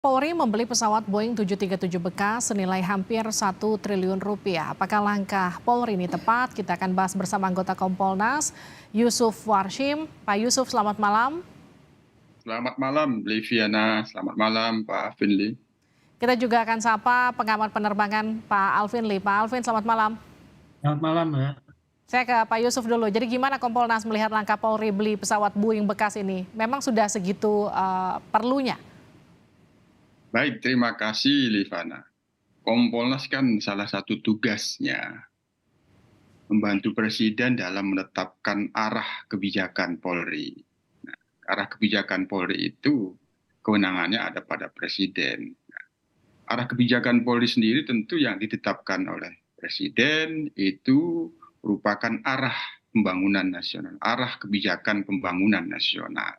Polri membeli pesawat Boeing 737 bekas senilai hampir 1 triliun rupiah. Apakah langkah Polri ini tepat? Kita akan bahas bersama anggota Kompolnas, Yusuf Warshim. Pak Yusuf, selamat malam. Selamat malam, Liviana. Selamat malam, Pak Finli. Kita juga akan sapa pengamat penerbangan Pak Alvin Lee. Pak Alvin, selamat malam. Selamat malam, Mbak. Saya ke Pak Yusuf dulu. Jadi gimana Kompolnas melihat langkah Polri beli pesawat Boeing bekas ini? Memang sudah segitu perlunya? Baik, terima kasih, Livana. Kompolnas kan salah satu tugasnya membantu Presiden dalam menetapkan arah kebijakan Polri. Nah, arah kebijakan Polri itu kewenangannya ada pada Presiden. Nah, arah kebijakan Polri sendiri tentu yang ditetapkan oleh Presiden itu merupakan arah pembangunan nasional, arah kebijakan pembangunan nasional.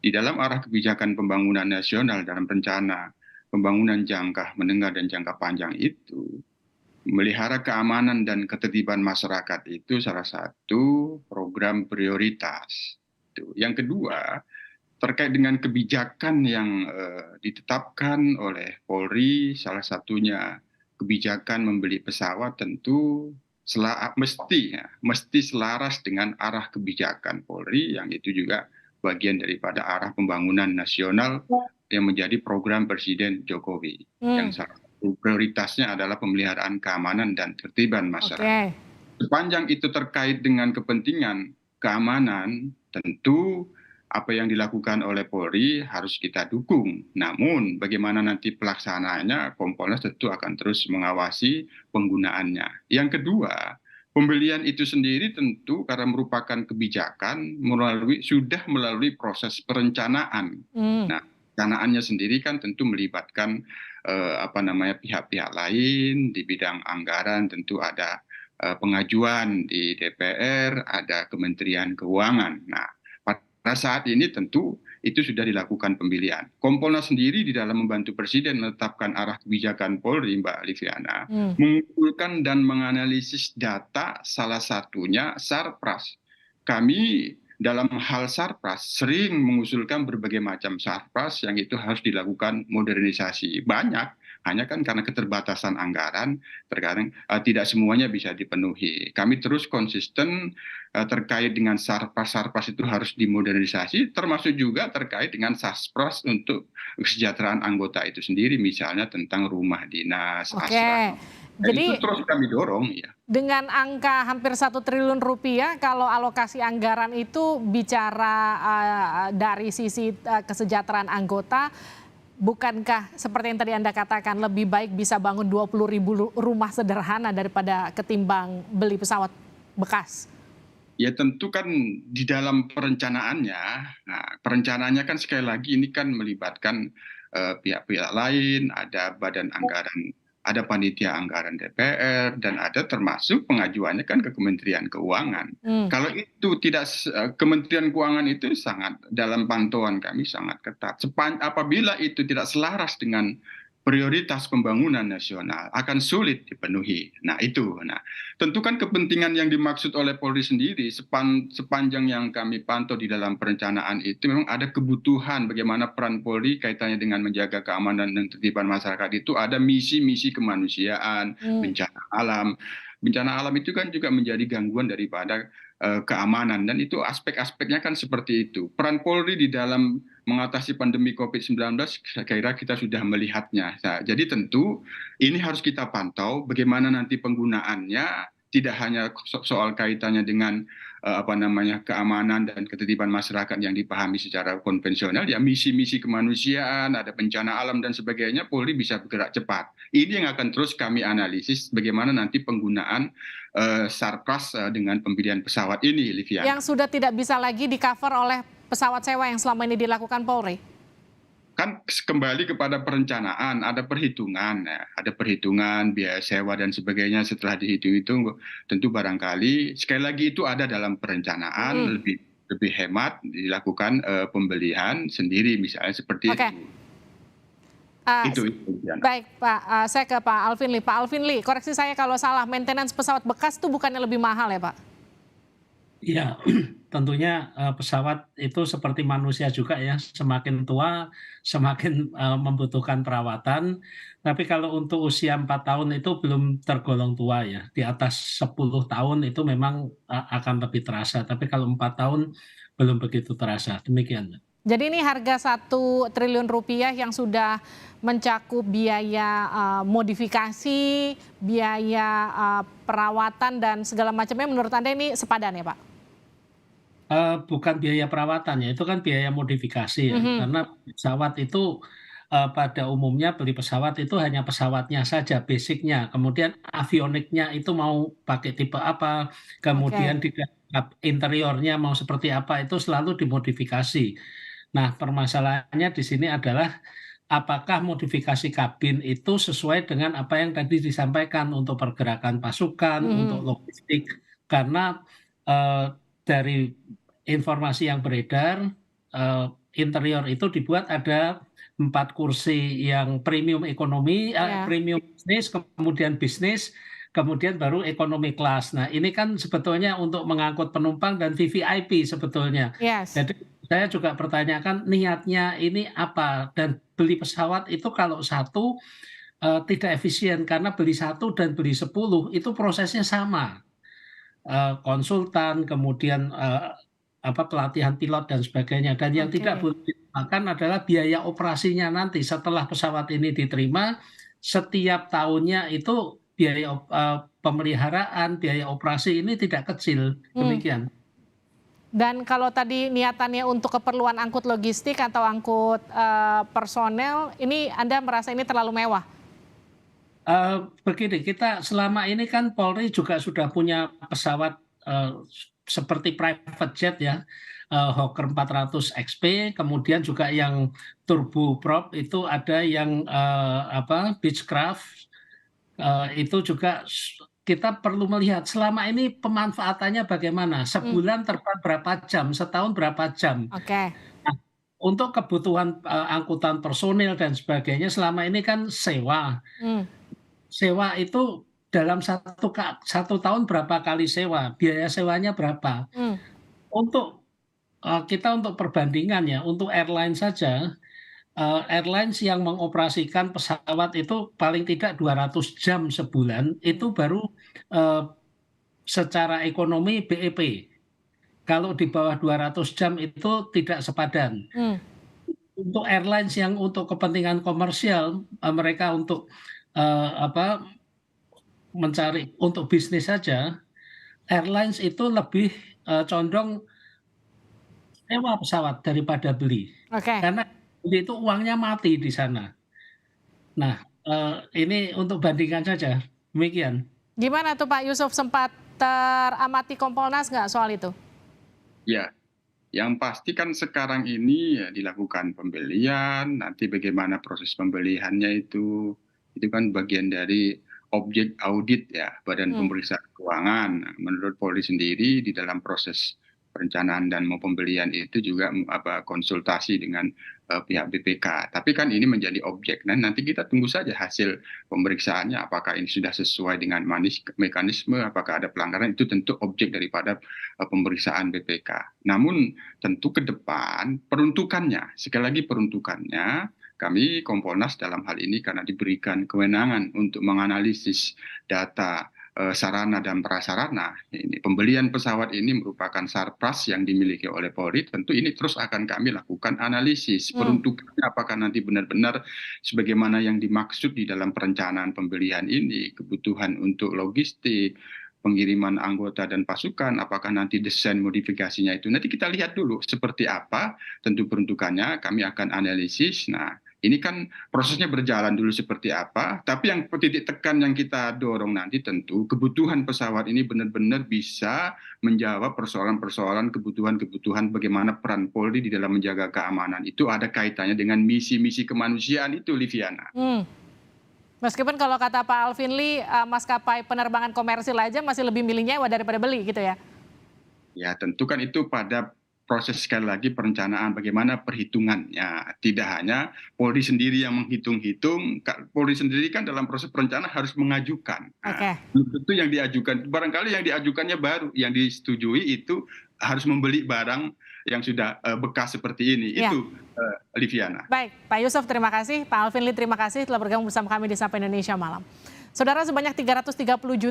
Di dalam arah kebijakan pembangunan nasional dalam rencana pembangunan jangka menengah dan jangka panjang itu, melihara keamanan dan ketertiban masyarakat itu salah satu program prioritas. Yang kedua, terkait dengan kebijakan yang ditetapkan oleh Polri, salah satunya kebijakan membeli pesawat tentu mesti selaras dengan arah kebijakan Polri, yang itu juga bagian daripada arah pembangunan nasional yang menjadi program Presiden Jokowi. Yang salah satu prioritasnya adalah pemeliharaan keamanan dan ketertiban masyarakat. Sepanjang itu terkait dengan kepentingan keamanan, tentu apa yang dilakukan oleh Polri harus kita dukung. Namun bagaimana nanti pelaksanaannya, Kompolnas tentu akan terus mengawasi penggunaannya. Yang kedua, pembelian itu sendiri tentu karena merupakan kebijakan sudah melalui proses perencanaan. Nah, perencanaannya sendiri kan tentu melibatkan pihak-pihak lain di bidang anggaran, tentu ada pengajuan di DPR, ada Kementerian Keuangan. Nah, pada saat ini tentu itu sudah dilakukan pembelian. Kompolnas sendiri di dalam membantu Presiden menetapkan arah kebijakan Polri, Mbak Liviana, mengumpulkan dan menganalisis data, salah satunya Sarpras. Kami dalam hal Sarpras sering mengusulkan berbagai macam Sarpras yang itu harus dilakukan modernisasi. Banyak, hanya kan karena keterbatasan anggaran, terkadang tidak semuanya bisa dipenuhi. Kami terus konsisten terkait dengan Sarpras itu harus dimodernisasi, termasuk juga terkait dengan Saspras untuk kesejahteraan anggota itu sendiri, misalnya tentang rumah dinas, asrama. Jadi itu terus kami dorong, ya. Dengan angka hampir 1 triliun rupiah, kalau alokasi anggaran itu bicara dari sisi kesejahteraan anggota, bukankah seperti yang tadi Anda katakan lebih baik bisa bangun 20.000 rumah sederhana daripada ketimbang beli pesawat bekas? Ya tentu kan di dalam perencanaannya, perencanaannya kan sekali lagi ini kan melibatkan pihak-pihak lain, ada badan anggaran, ada panitia anggaran DPR, dan ada termasuk pengajuannya kan ke Kementerian Keuangan. Kalau itu tidak, Kementerian Keuangan itu sangat dalam pantauan kami sangat ketat. Apabila itu tidak selaras dengan prioritas pembangunan nasional akan sulit dipenuhi. Nah itu, tentu kan kepentingan yang dimaksud oleh Polri sendiri sepanjang yang kami pantau di dalam perencanaan itu memang ada kebutuhan bagaimana peran Polri kaitannya dengan menjaga keamanan dan ketertiban masyarakat itu ada misi-misi kemanusiaan, bencana alam. Bencana alam itu kan juga menjadi gangguan daripada keamanan, dan itu aspek-aspeknya kan seperti itu. Peran Polri di dalam mengatasi pandemi COVID-19 saya kira kita sudah melihatnya. Jadi tentu ini harus kita pantau bagaimana nanti penggunaannya, tidak hanya soal kaitannya dengan keamanan dan ketertiban masyarakat yang dipahami secara konvensional, ya misi-misi kemanusiaan, ada bencana alam dan sebagainya, Polri bisa bergerak cepat. Ini yang akan terus kami analisis bagaimana nanti penggunaan Sarpras dengan pembelian pesawat ini, Liviana. Yang sudah tidak bisa lagi di-cover oleh pesawat sewa yang selama ini dilakukan Polri? Kan kembali kepada perencanaan, ada perhitungan, ada perhitungan biaya sewa dan sebagainya. Setelah dihitung-hitung, tentu barangkali sekali lagi itu ada dalam perencanaan, lebih hemat dilakukan pembelian sendiri, misalnya seperti itu. Itu. Baik Pak, saya ke Pak Alvin Lee. Pak Alvin Lee, koreksi saya kalau salah, maintenance pesawat bekas itu bukannya lebih mahal ya Pak? Iya, tentunya pesawat itu seperti manusia juga ya, semakin tua semakin membutuhkan perawatan. Tapi kalau untuk usia 4 tahun itu belum tergolong tua ya, di atas 10 tahun itu memang akan lebih terasa, tapi kalau 4 tahun belum begitu terasa, demikian. Jadi ini harga 1 triliun rupiah yang sudah mencakup biaya modifikasi, biaya perawatan dan segala macamnya, menurut Anda ini sepadan ya, Pak? Bukan biaya perawatan ya, itu kan biaya modifikasi ya. Mhm. Karena pesawat itu, pada umumnya beli pesawat itu hanya pesawatnya saja, basic-nya. Kemudian avioniknya itu mau pakai tipe apa, kemudian Oke. di dalam interiornya mau seperti apa, itu selalu dimodifikasi. Nah, permasalahannya di sini adalah apakah modifikasi kabin itu sesuai dengan apa yang tadi disampaikan untuk pergerakan pasukan, untuk Mhm. logistik. Karena, dari informasi yang beredar, eee, interior itu dibuat ada 4 kursi yang premium ekonomi, Ya. premium bisnis, kemudian bisnis, kemudian baru ekonomi kelas. Nah, ini kan sebetulnya untuk mengangkut penumpang dan VVIP sebetulnya. Yes. Jadi saya juga pertanyakan niatnya ini apa? Dan beli pesawat itu kalau satu, tidak efisien karena beli satu dan beli 10 itu prosesnya sama. Konsultan, kemudian, pelatihan pilot dan sebagainya. Dan yang tidak Oke. boleh dilupakan adalah biaya operasinya nanti setelah pesawat ini diterima, setiap tahunnya itu biaya pemeliharaan, biaya operasi ini tidak kecil, Hmm. demikian. Dan kalau tadi niatannya untuk keperluan angkut logistik atau angkut personel, ini Anda merasa ini terlalu mewah? Begini, kita selama ini kan Polri juga sudah punya pesawat, seperti private jet ya, Hawker 400 XP, kemudian juga yang turboprop itu ada yang, Beechcraft, itu juga kita perlu melihat selama ini pemanfaatannya bagaimana, Hmm. sebulan terbang berapa jam, setahun berapa jam. Oke. Nah, untuk kebutuhan, angkutan personil dan sebagainya selama ini kan sewa. Hmm. Sewa itu dalam satu tahun berapa kali sewa, biaya sewanya berapa. Hmm. Untuk, kita untuk perbandingan ya, untuk airline saja, airlines yang mengoperasikan pesawat itu paling tidak 200 jam sebulan, Hmm. itu baru, eee, secara ekonomi BEP. Kalau di bawah 200 jam itu tidak sepadan. Hmm. Untuk airlines yang untuk kepentingan komersial, mereka untuk, apa, mencari untuk bisnis saja, airlines itu lebih, condong sewa pesawat daripada beli. Oke. Karena beli itu uangnya mati di sana. Nah, ini untuk bandingkan saja, demikian. Gimana tuh Pak Yusuf, sempat teramati Kompolnas nggak soal itu? Ya, yang pasti kan sekarang ini ya dilakukan pembelian, nanti bagaimana proses pembeliannya itu kan bagian dari objek audit ya, Badan Hmm. Pemeriksa Keuangan. Nah, menurut Polri sendiri di dalam proses perencanaan dan mau pembelian itu juga konsultasi dengan pihak BPK. Tapi kan ini menjadi objek. Nah, nanti kita tunggu saja hasil pemeriksaannya apakah ini sudah sesuai dengan mekanisme, apakah ada pelanggaran itu tentu objek daripada pemeriksaan BPK. Namun tentu ke depan peruntukannya, sekali lagi peruntukannya, kami Kompolnas dalam hal ini karena diberikan kewenangan untuk menganalisis data sarana dan prasarana. Ini pembelian pesawat ini merupakan sarpras yang dimiliki oleh Polri. Tentu ini terus akan kami lakukan analisis Hmm. peruntukannya apakah nanti benar-benar sebagaimana yang dimaksud di dalam perencanaan pembelian ini, kebutuhan untuk logistik, pengiriman anggota dan pasukan, apakah nanti desain modifikasinya itu nanti kita lihat dulu seperti apa, tentu peruntukannya kami akan analisis. Nah, ini kan prosesnya berjalan dulu seperti apa, tapi yang titik tekan yang kita dorong nanti tentu kebutuhan pesawat ini benar-benar bisa menjawab persoalan-persoalan kebutuhan-kebutuhan bagaimana peran Polri di dalam menjaga keamanan itu ada kaitannya dengan misi-misi kemanusiaan itu, Liviana. Hmm. Meskipun kalau kata Pak Alvin Lee, maskapai penerbangan komersil aja masih lebih milih nyewa daripada beli gitu ya? Ya, tentu kan itu pada proses sekali lagi perencanaan bagaimana perhitungannya. Tidak hanya Polri sendiri yang menghitung-hitung, Polri sendiri kan dalam proses perencanaan harus mengajukan. Nah, Oke. belum tentu yang diajukan, barangkali yang diajukannya baru, yang disetujui itu harus membeli barang yang sudah bekas seperti ini. Ya. Itu Liviana. Baik, Pak Yusuf terima kasih, Pak Alvin Lee terima kasih telah bergabung bersama kami di Sapa Indonesia Malam. Saudara, sebanyak 330 juta